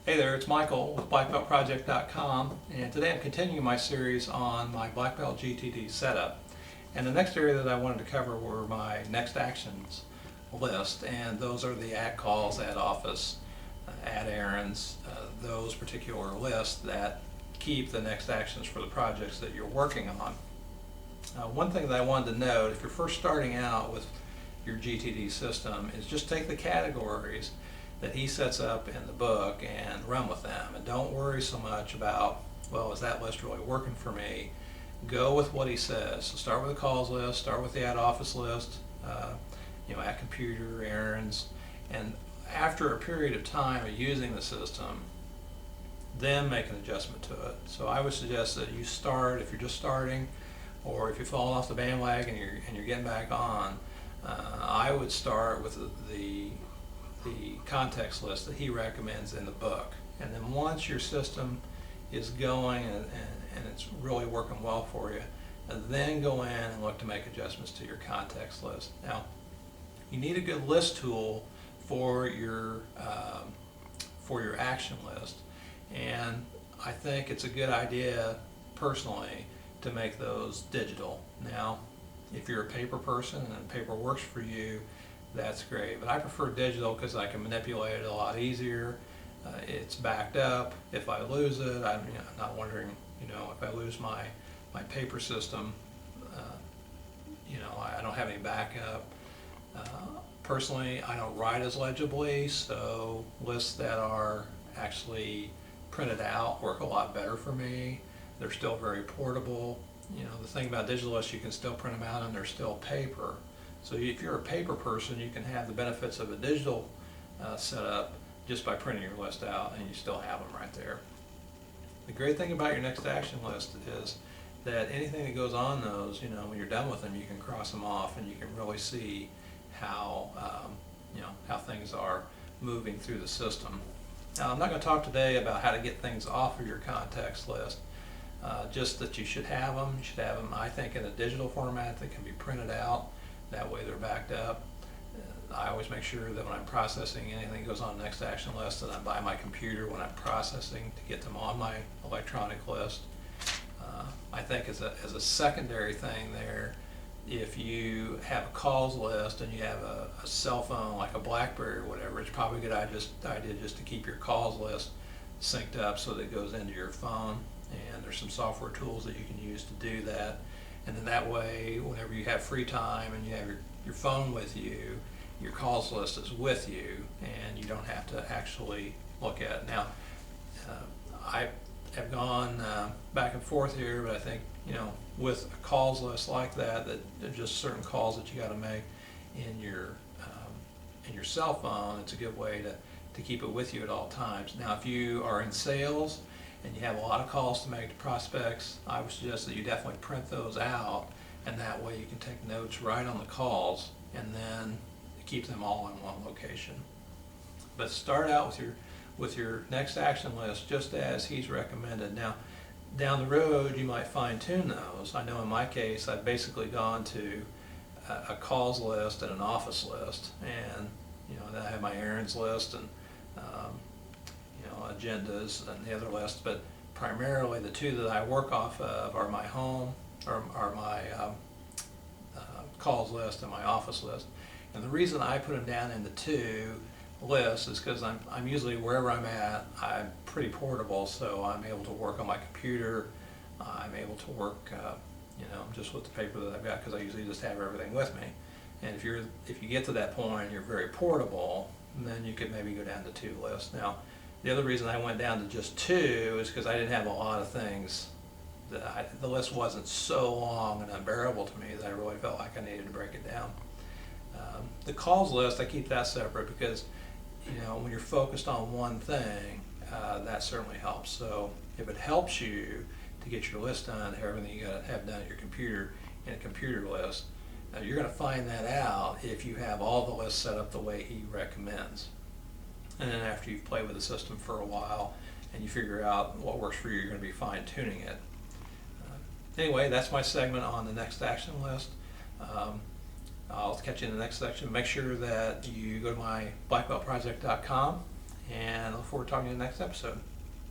Hey there, it's Michael with BlackBeltProject.com, and today I'm continuing my series on my Black Belt GTD setup. And the next area that I wanted to cover were my next actions list, and those are the add calls, add office, add errands, those particular lists that keep the next actions for the projects that you're working on. One thing that I wanted to note, if you're first starting out with your GTD system, is just take the categories that he sets up in the book and run with them, and don't worry so much about, well, is that list really working for me? Go with what he says. So start with the calls list, start with the add office list, add computer, errands, and after a period of time of using the system, then make an adjustment to it. So I would suggest that you start, if you're just starting, or if you've fallen off the bandwagon and you're getting back on, I would start with the context list that he recommends in the book. And then once your system is going and it's really working well for you, and then go in and look to make adjustments to your context list. Now, you need a good list tool for your action list, and I think it's a good idea personally to make those digital. Now, if you're a paper person and paper works for you, that's great, but I prefer digital because I can manipulate it a lot easier. It's backed up. If I lose it, I'm not wondering, if I lose my paper system, I don't have any backup. Personally, I don't write as legibly, so lists that are actually printed out work a lot better for me. They're still very portable. The thing about digital lists, you can still print them out and they're still paper. So if you're a paper person, you can have the benefits of a digital setup just by printing your list out, and you still have them right there. The great thing about your next action list is that anything that goes on those, when you're done with them, you can cross them off and you can really see how, how things are moving through the system. Now, I'm not going to talk today about how to get things off of your context list, just that you should have them. You should have them, I think, in a digital format that can be printed out. That way they're backed up. I always make sure that when I'm processing anything that goes on the next action list, that I'm by my computer when I'm processing to get them on my electronic list. I think as a secondary thing there, if you have a calls list and you have a cell phone like a BlackBerry or whatever, it's probably a good idea just to keep your calls list synced up so that it goes into your phone, and there's some software tools that you can use to do that. And then that way, whenever you have free time and you have your phone with you, your calls list is with you, and you don't have to actually look at it. Now, I have gone back and forth here, but I think, with a calls list like that there's just certain calls that you got to make in your cell phone, it's a good way to keep it with you at all times. Now, if you are in sales and you have a lot of calls to make to prospects, I would suggest that you definitely print those out, and that way you can take notes right on the calls and then keep them all in one location. But start out with your next action list just as he's recommended. Now, down the road you might fine tune those. I know in my case I've basically gone to a calls list and an office list, and then I have my errands list and agendas and the other lists, but primarily the two that I work off of are my home, or are my calls list and my office list. And the reason I put them down into two lists is because I'm usually, wherever I'm at, I'm pretty portable, so I'm able to work on my computer. I'm able to work just with the paper that I've got, because I usually just have everything with me. And if you get to that point and you're very portable, then you could maybe go down to two lists. Now, the other reason I went down to just two is because I didn't have a lot of things. The list wasn't so long and unbearable to me that I really felt like I needed to break it down. The calls list, I keep that separate because, when you're focused on one thing, that certainly helps. So if it helps you to get your list done, everything you got to have done at your computer in a computer list, you're going to find that out if you have all the lists set up the way he recommends. And then after you've played with the system for a while and you figure out what works for you, you're going to be fine-tuning it. Anyway, that's my segment on the next action list. I'll catch you in the next section. Make sure that you go to my blackbeltproject.com and I look forward to talking to you in the next episode.